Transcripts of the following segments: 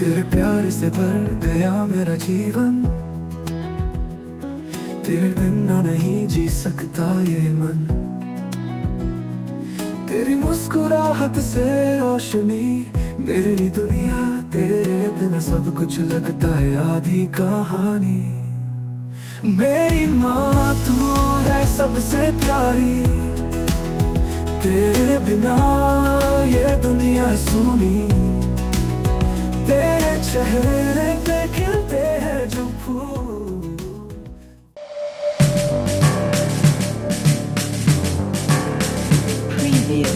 तेरे प्यार से भर गया मेरा जीवन, तेरे बिना नहीं जी सकता ये मन। तेरी मुस्कुराहट से रोशनी मेरी दुनिया, तेरे बिना सब कुछ लगता है आधी कहानी। मेरी माँ तू है सबसे प्यारी, तेरे बिना ये दुनिया सुनी। तेरे चेहरे पे खिलते हैं जो फूल। Preview.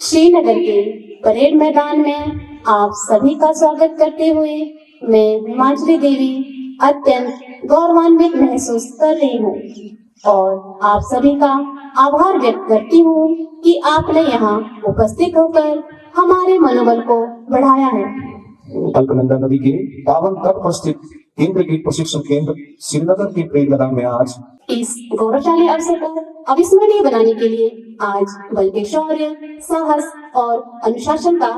श्रीनगर के परेड मैदान में आप सभी का स्वागत करते हुए मैं हिमाचली देवी अत्यंत गौरवान्वित महसूस कर रही हूँ और आप सभी का आभार व्यक्त करती हूँ कि आपने यहाँ उपस्थित होकर हमारे मनोबल को बढ़ाया है। अलकनंदा नदी के पावन तट पर स्थित केंद्रीकृत प्रशिक्षण केंद्र श्रीनगर के परेड मैदान में आज इस गौरवशाली अवसर को अविस्मरणीय बनाने के लिए आज बल के शौर्य, साहस और अनुशासन का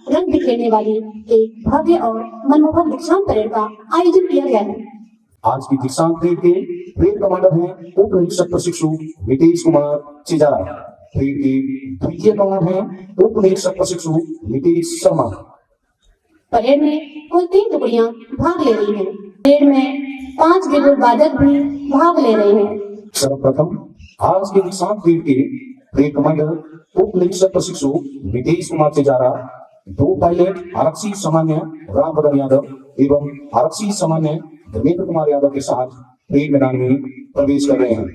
रंग बिखेरने वाली एक भव्य और मनमोहक दीक्षांत परेड का आयोजन किया गया है। आज की दीक्षांत परेड के परेड कमांडर हैं उप निरीक्षक प्रशिक्षु नितेश कुमार चिजारा। परेड के द्वितीय कमांडर हैं उप निरीक्षक प्रशिक्षु नितेश शर्मा। परेड में कुल 3 टुकड़ियां भाग ले रही हैं। परेड में 5 बिगुल वादक भी भाग ले रहे हैं। सर्वप्रथम आज के दीक्षांत परेड के परेड कमांडर उप निरीक्षक प्रशिक्षु नितेश कुमार चिजारा 2 पायलट आरक्षी सामान्य रामबदन यादव एवं आरक्षी सामान्य धर्मेंद्र कुमार यादव के साथ परेड मैदान में प्रवेश कर रहे हैं।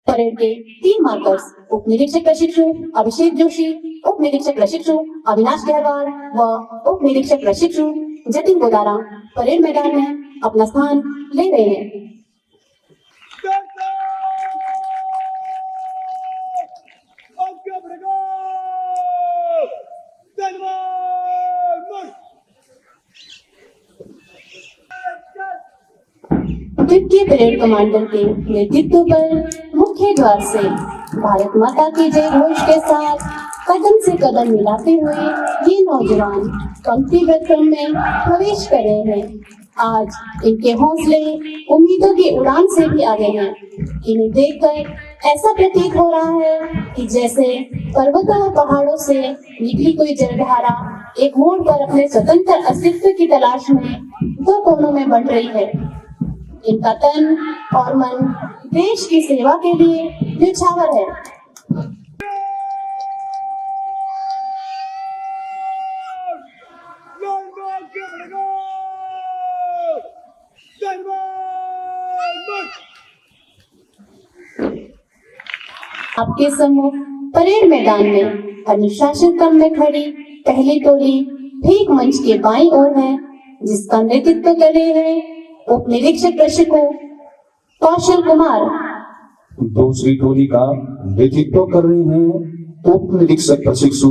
परेड के 3 मार्कर्स उप निरीक्षक प्रशिक्षु अभिषेक जोशी, उप निरीक्षक प्रशिक्षु अविनाश गहवार व उप निरीक्षक प्रशिक्षु जतिन गोदारा परेड मैदान में अपना स्थान ले रहे हैं। द्वितीय परेड कमांडर के नेतृत्व पर मुख्य द्वार से भारत माता की जय घोष के साथ कदम से कदम मिलाते हुए ये नौजवान पंक्तिबद्ध क्रम में प्रवेश कर रहे हैं। आज इनके हौसले उम्मीदों की उड़ान से भी आगे हैं। इन्हें देखकर ऐसा प्रतीत हो रहा है कि जैसे पर्वतों और पहाड़ों से निकली कोई जलधारा एक मोड़ पर अपने स्वतंत्र अस्तित्व की तलाश में 2 कोनों में बढ़ रही है। इनका तन और मन देश की सेवा के लिए न्यौछावर है। आपके सम्मुख परेड मैदान में अनुशासन क्रम में खड़ी पहली टोली ठीक मंच के बाईं ओर है, जिसका नेतृत्व कर रहे हैं उप निरीक्षक प्रशिक्षु कौशल कुमार। दूसरी टोली का नेतृत्व कर रहे हैं उप निरीक्षक प्रशिक्षु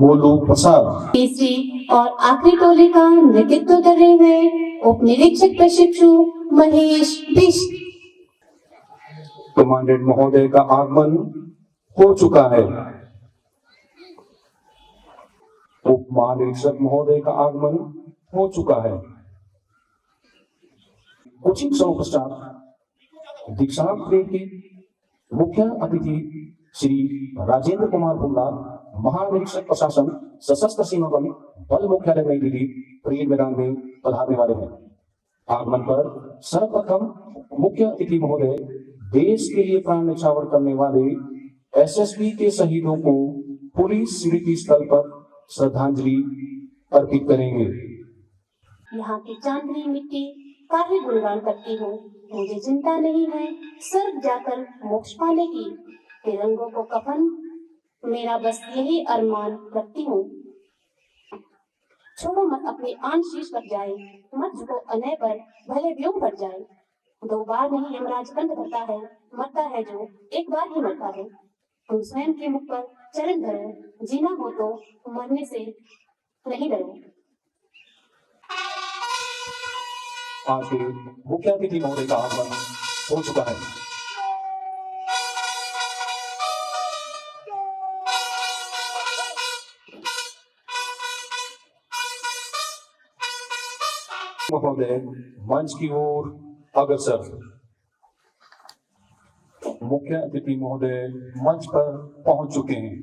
मोलू प्रसाद। तीसरी और आखिरी टोली का नेतृत्व कर रहे हैं उप निरीक्षक प्रशिक्षु महेश बिष्ट। कमांडेंट महोदय का आगमन हो चुका है। उप महानिरीक्षक महोदय का आगमन हो चुका है। कुछ ही क्षणों पश्चात दीक्षांत परेड के मुख्य अतिथि श्री राजेंद्र कुमार बुल्ला, महानिरीक्षक प्रशासन सशस्त्र सीमा बल बल मुख्यालय नई दिल्ली परेड मैदान में पधारने वाले हैं। आगमन पर सर्वप्रथम मुख्य अतिथि महोदय देश के लिए प्राण न्यौछावर करने वाले एसएसबी के शहीदों को पुलिस स्मृति स्थल पर श्रद्धांजलि अर्पित करेंगे। यहाँ की चांदनी मिट्टी का ही गुणगान करती हूँ। मुझे चिंता नहीं है स्वर्ग जाकर मोक्ष पाने की। तिरंगों को कफन मेरा बस यही अरमान रखती हूँ। छोड़ो मत अपनी आन शीश पर जाए, मत झुको अनय पर भले व्योम पर जाए। 2 बार नहीं यमराज कंठ धरता है, मरता है जो एक बार ही मरता है। तुम स्वयं के मुख पर चरण धरो, जीना हो तो मरने से नहीं डरो। आज के मुख्य अतिथि महोदय का आगमन हो चुका है। महोदय मंच की ओर अग्रसर। मुख्य अतिथि महोदय मंच पर पहुंच चुके हैं।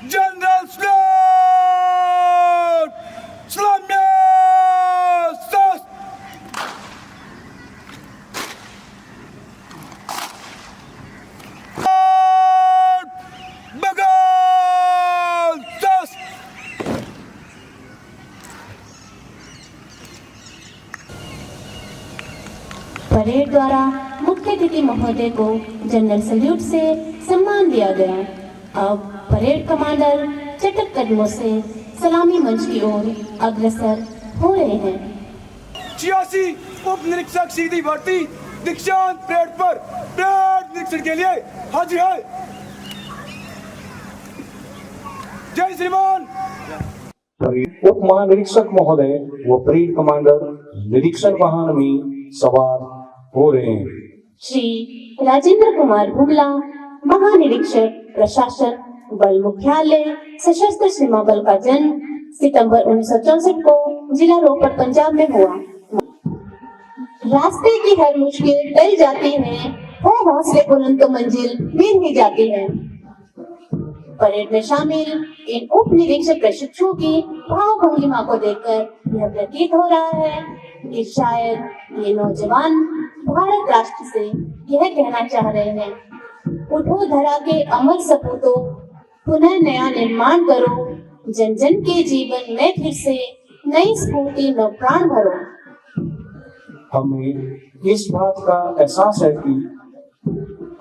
जनरल परेड द्वारा मुख्य अतिथि महोदय को जनरल सल्यूट से सम्मान दिया गया। अब परेड कमांडर चटक कदमों से सलामी मंच की ओर अग्रसर हो रहे हैं। 86 उप निरीक्षक सीधी भर्ती दीक्षांत परेड पर परेड निरीक्षण के लिए हाजिर है। जय श्रीमान। उप महानिरीक्षक महोदय व परेड कमांडर निरीक्षण वाहन में सवार हो रहे हैं। श्री राजेंद्र कुमार भुगला, महानिरीक्षक प्रशासन, बल मुख्यालय, सशस्त्र सीमा बल का जन्म सितंबर 1964 को जिला रोहतक पंजाब में हुआ। रास्ते की हर मुश्किल टल जाती है, हो हौसले बुलंद तो मंजिल मिल ही जाती है। परेड में शामिल इन उप निरीक्षक प्रशिक्षुओं की भावभंगिमा को देखकर यह प्रतीत हो रहा है कि शायद ये नौजवान भारत राष्ट्र से यह कहना चाह रहे हैं, उठो धरा के अमर सपूतों, पुनः नया निर्माण करो, जन जन के जीवन में फिर से नई स्फूर्ति नव प्राण भरो। हमें इस बात का एहसास है कि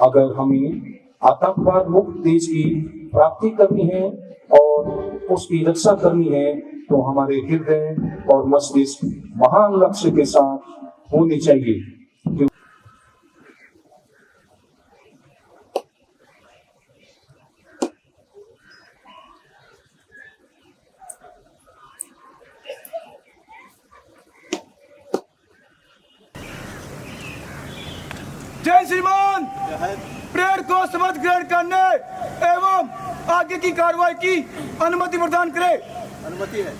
अगर हमें आतंकवाद मुक्त देश की प्राप्ति करनी है और उसकी रक्षा करनी है तो हमारे हृदय और मस्तिष्क महान लक्ष्य के साथ होने चाहिए। जय श्रीमान। परेड को शपथ ग्रहण करने एवं आगे की कार्रवाई की अनुमति प्रदान करें। अनुमति है।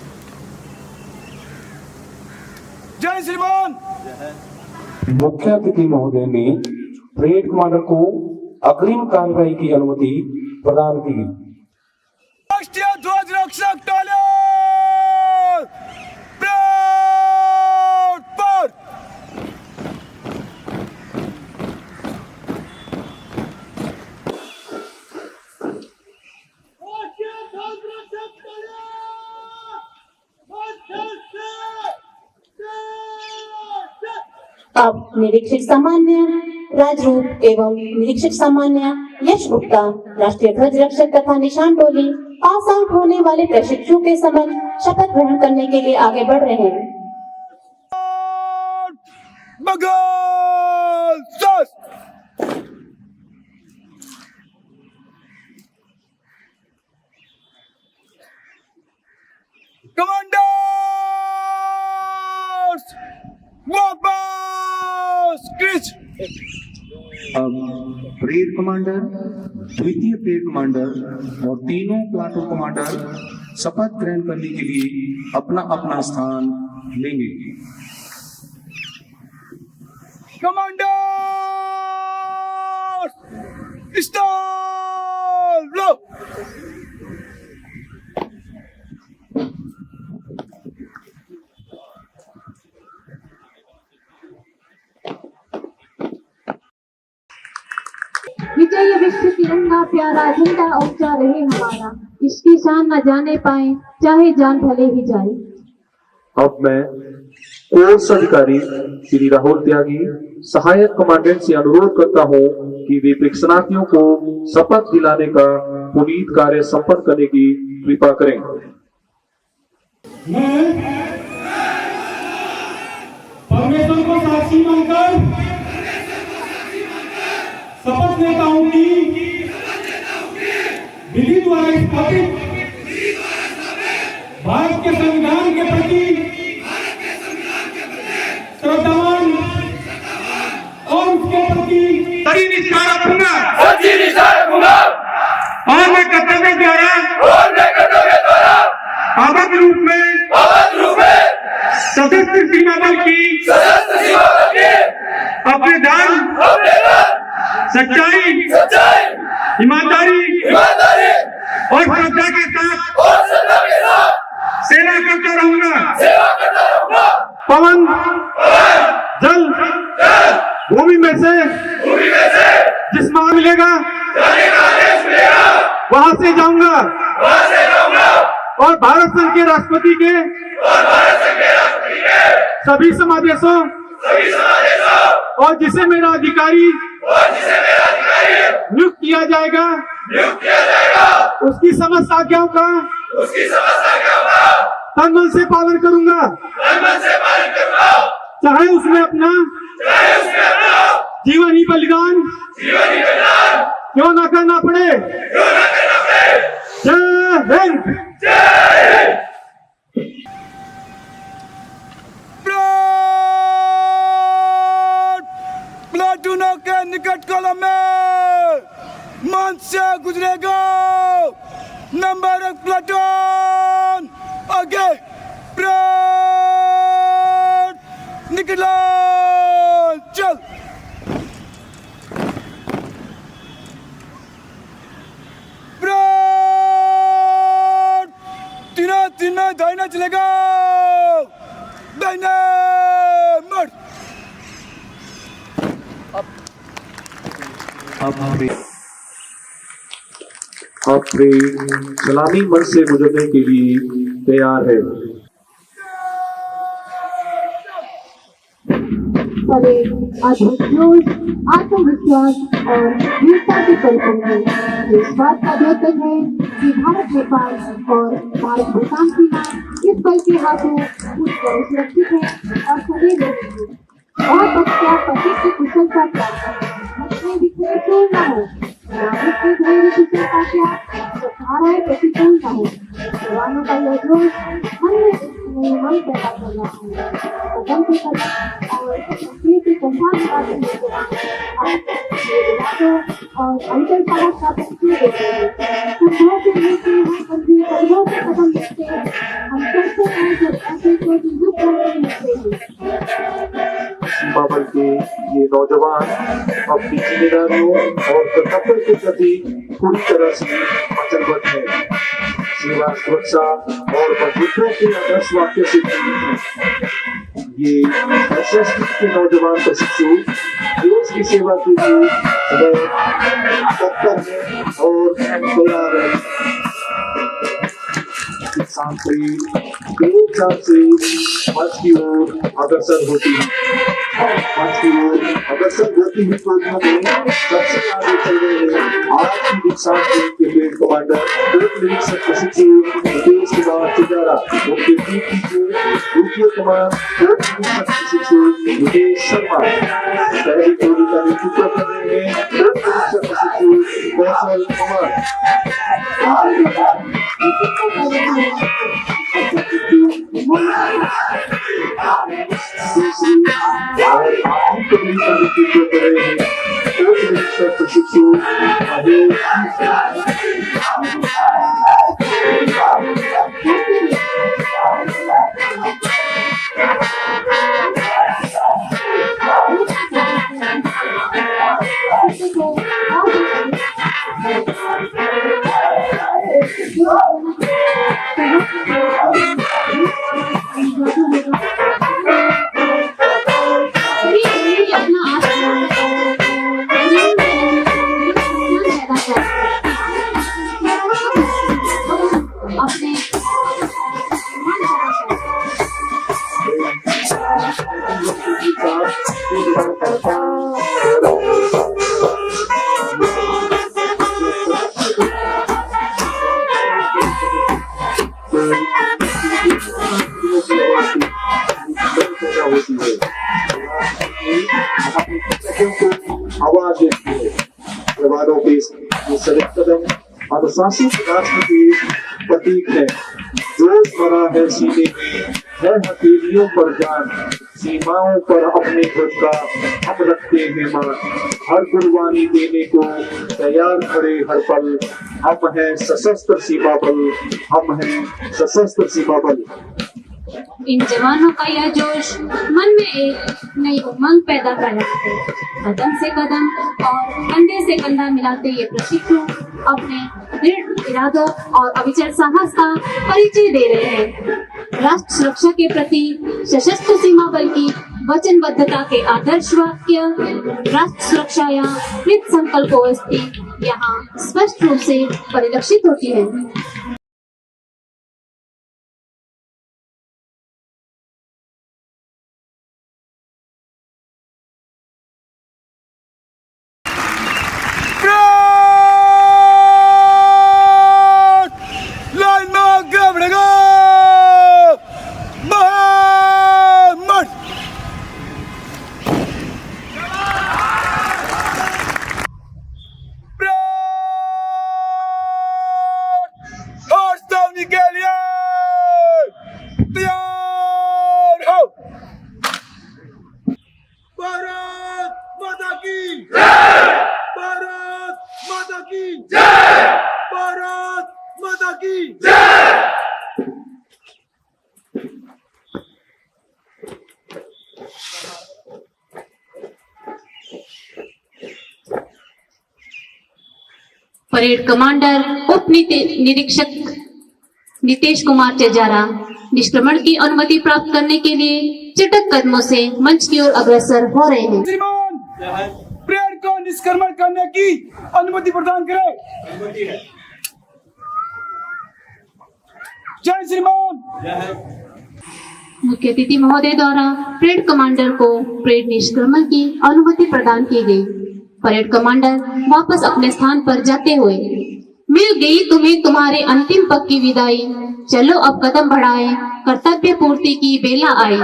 जय श्रीमान। मुख्य अतिथि महोदय ने परेड कमांडर को अग्रिम कार्रवाई की अनुमति प्रदान की। राष्ट्रीय ध्वज रक्षक तालियां। परेड पर अब निरीक्षक सामान्य राजरूप एवं निरीक्षक सामान्य यश गुप्ता राष्ट्रीय ध्वज रक्षक तथा निशान टोली पास आउट होने वाले प्रशिक्षुओं के समक्ष शपथ ग्रहण करने के लिए आगे बढ़ रहे हैं। बगल सस। कमांडर्स वापस क्रिच। अब परेड कमांडर, द्वितीय परेड कमांडर और तीनों प्लाटून कमांडर शपथ ग्रहण करने के लिए अपना अपना स्थान लेंगे। कमांडर्स स्टॉप लो। विजय विश्व तिरंगा प्यारा झंडा ऊंचा रहे हमारा, इसकी शान न जाने पाए चाहे जान भले ही जाए। अब मैं कोर्स अधिकारी श्री राहुल त्यागी सहायक कमांडेंट से अनुरोध करता हूं कि वे प्रेक्षणार्थियों को शपथ दिलाने का पुनीत कार्य संपन्न करने की कृपा करें। मैं परमेश्वर को साक्षी मानकर शपथ लेता हूं कि विधि द्वारा स्थापित भारत के संविधान के प्रति श्रद्धावान और उसके प्रति कड़ी निष्ठा ईमानदारी और श्रद्धा के साथ सेवा करता रहूंगा। पवन जल भूमि में से जिस माह मिलेगा वहां से जाऊंगा और भारत संघ के राष्ट्रपति के सभी समादेशों और जिसे मेरा अधिकारी नियुक्त किया जाएगा उसकी समस्त आज्ञाओं का तन मन से पालन करूंगा, चाहे उसमें अपना जीवन ही बलिदान क्यों ना करना पड़े। जय हिंद। प्लाटूनों के निकट कॉलम में मंच से गुजरेगा नंबर 1 प्लाटून। आगे निकला चल। तीन में दाहिना चलेगा, दाहिने मर्द। अपने सलामी मंच से गुजरने के लिए तैयार है। परेड अद्भुत जोश, आत्मविश्वास और वीरता के परिपूर्ण है। ये इस बात का द्योतक है कि भारत नेपाल और भारत भूटान सीमा इस बल के हाथों पूरी तरह सुरक्षित है और सदैव रहेगी। बहुत बख्शिया पति की कुशलता क्या, अपने विषय क्यों न हो, नागरिक के धैर्य कुशलता क्या, धाराएं प्रतिकूल न हो। जवानों का यह जोश मन में मन पैदा कर रहा है। कदम से कदम और तस्वीर की पहचान कराते हुए और अंतर साहब का तस्वीर देते हैं। संभव से लेके हम कभी परिवार से कदम रखते हैं। हम चलते हैं जब ऐसे कोई युग करने लगते हैं। सीमा बल के ये नौजवान अपनी जिम्मेदारियों और कर्तव्य के प्रति पूरी तरह से वचनबद्ध है। सेवा, सुरक्षा और बंधुत्व के आदर्श वाक्य से ये सशस्त्र के नौजवान प्रशिक्षु देश की सेवा के लिए तत्पर है और तैयार है। एक साथ से मंच की ओर अग्रसर होती है। मंच की ओर अग्रसर होती हुई टोलियों में सबसे आगे चल रहे हैं आज की दीक्षांत के ब्रिगेड कमांडर उप निरीक्षक प्रशिक्षु मुकेश कुमार चिजारा, उनके पीछे द्वितीय कमान उप निरीक्षक प्रशिक्षु मुकेश शर्मा। पहली टोली का नेतृत्व कर रहे हैं उप निरीक्षक प्रशिक्षु कौशल कुमार। प्रशिक्षु आवाज देती है। जवानों के ये सड़क कदम अनुशासित राष्ट्र के प्रतीक है। जोश भरा है सीने में, है हथेलियों पर जान, सीमाओं पर अपने खुद का हम रखते हैं मान। हर कुर्बानी देने को तैयार खड़े हर पल, हम हैं सशस्त्र सीमा बल, हम हैं सशस्त्र सीमा बल। इन जवानों का यह जोश मन में एक नई उमंग पैदा कर रहा है। कदम से कदम और कंधे से कंधा मिलाते ये प्रशिक्षु अपने दृढ़ इरादों और अविचल साहस का परिचय दे रहे हैं। राष्ट्र सुरक्षा के प्रति सशस्त्र सीमा बल की वचनबद्धता के आदर्श वाक्य राष्ट्र सुरक्षा या कृत संकल्पोवस्ति यहाँ स्पष्ट रूप से परिलक्षित होती है। परेड कमांडर उप निरीक्षक नितेश कुमार चेजारा निष्क्रमण की अनुमति प्राप्त करने के लिए चटक कदमों से मंच की ओर अग्रसर हो रहे हैं। श्रीमान, परेड को निष्क्रमण करने की अनुमति प्रदान करें। जय श्रीमान। मुख्य अतिथि महोदय द्वारा परेड कमांडर को परेड निष्क्रमण की अनुमति प्रदान की गई। परेड कमांडर वापस अपने स्थान पर जाते हुए, मिल गई तुम्हें तुम्हारे अंतिम पग की विदाई, चलो अब कदम बढ़ाए, कर्तव्य पूर्ति की बेला आई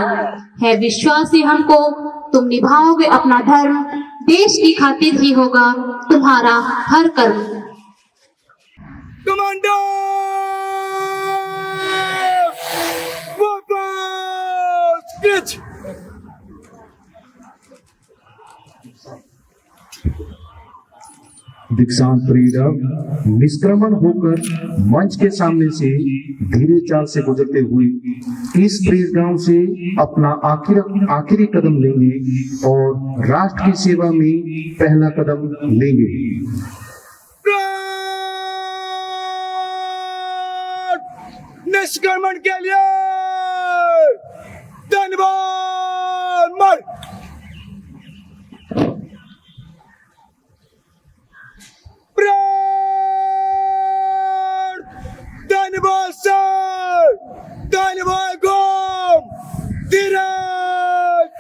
है। विश्वास है हमको तुम निभाओगे अपना धर्म, देश की खातिर ही होगा तुम्हारा हर कर्म। कमांडर वापस खींच। दीक्षांत परेड निष्क्रमण होकर मंच के सामने से धीरे चाल से गुजरते हुए इस परेड ग्राउंड से अपना आखिरी कदम लेंगे और राष्ट्र की सेवा में पहला कदम लेंगे। निष्क्रमण के लिए धन्यवाद। मार धन्यवाद सर, धन्यवाद गोम, धीरे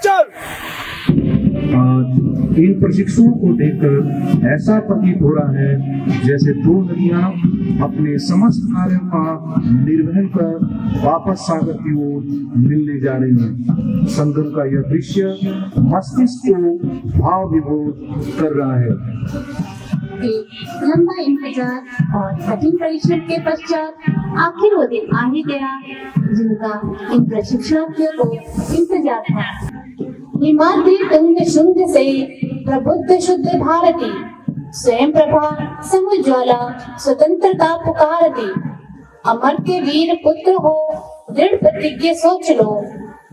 चल। आज इन प्रशिक्षुओं को देखकर ऐसा प्रतीत हो रहा है जैसे दो नदियां अपने समस्त कार्यों का निर्वहन कर वापस सागर की ओर मिलने जा रही हैं। संगम का यह दृश्य मस्तिष्क को भाव विभोर कर रहा है। एक लंबा इंतजार और कठिन परिश्रम के पश्चात आखिर वो दिन आ ही गया जिनका इन प्रशिक्षणार्थियों को इंतजार था। हिमाद्री तुंग शुंग से प्रबुद्ध शुद्ध भारती, स्वयं प्रभा समुज्ज्वला स्वतंत्रता पुकारती। अमर के वीर पुत्र हो, दृढ़ प्रतिज्ञा सोच लो,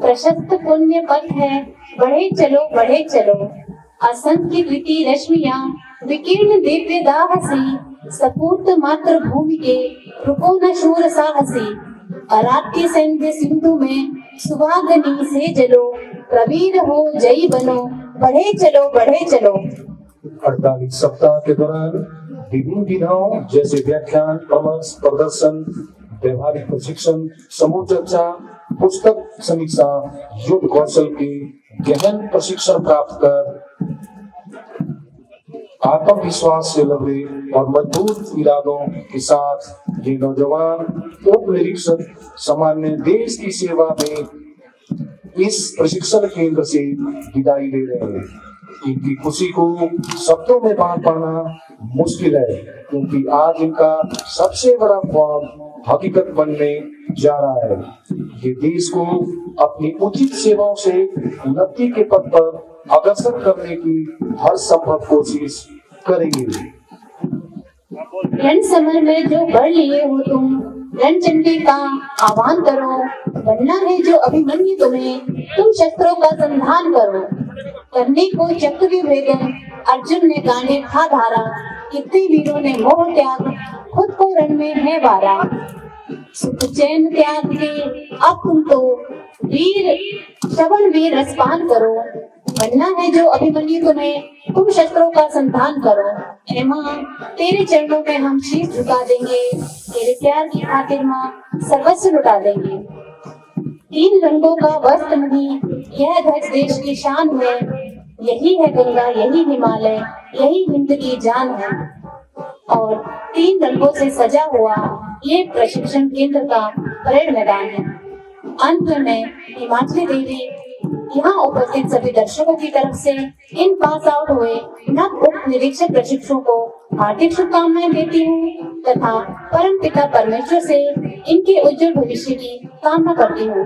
प्रशस्त पुण्य पथ है, बढ़े चलो। असंख्य द्वितीय रश्मियां विकीर्ण दिव्य दाहसी, सपूत मातृभूमि के रुको न शूर साहसी। अराध्य संध्य सिंधु में सुहागनी से जलो, प्रवीर हो जयी बनो, बढ़े चलो। 48 सप्ताह के दौरान विभिन्न विधाओं जैसे व्याख्यान, परामर्श, प्रदर्शन, व्यवहारिक प्रशिक्षण, समूह चर्चा, पुस्तक समीक्षा, युद्ध कौशल के गहन प्रशिक्षण प्राप्त कर आत्मविश्वास से लबरे और मजबूत इरादों के साथ ये नौजवान उप निरीक्षक सामान्य देश की सेवा में इस प्रशिक्षण केंद्र से विदाई ले रहे हैं। इनकी खुशी को शब्दों में बांध पाना मुश्किल है, क्योंकि आज इनका सबसे बड़ा ख्वाब हकीकत बनने जा रहा है। ये देश को अपनी उचित सेवाओं से उन्नति के पथ पर अग्रसर करने की हर संभव कोशिश करेंगे। रण समर में जो बढ़ लिए हो तुम, रणचंडी का आह्वान करो, बनना है जो अभिमन्यु तुम्हें, तुम शस्त्रों का संधान करो। करने को चक्र भेदन अर्जुन ने गाने था धारा, कितने वीरों ने मोह त्याग, खुद को रण में है वारा। सुख चैन त्याग के अब तुम तो वीर श्रवण वीर रसपान करो। बनना है जो अभिमन्यु तुम्हें, तुम शस्त्रों का संधान करो। हे माँ, तेरे चरणों में हम शीश झुका देंगे, तेरे प्यार की खातिर माँ सर्वस्व लुटा देंगे। 3 रंगों का वस्त्र नहीं, यह ध्वज देश की शान है। यही है गंगा, यही हिमालय, यही हिंद की जान है। और 3 रंगों से सजा हुआ ये प्रशिक्षण केंद्र का परेड मैदान है। अंत में हिमाचली देवी यहाँ उपस्थित सभी दर्शकों की तरफ से इन पास आउट हुए नव उप निरीक्षक प्रशिक्षुओं को हार्दिक शुभकामनाएं देती हूँ तथा परम पिता परमेश्वर से इनके उज्जवल भविष्य की कामना करती हूँ।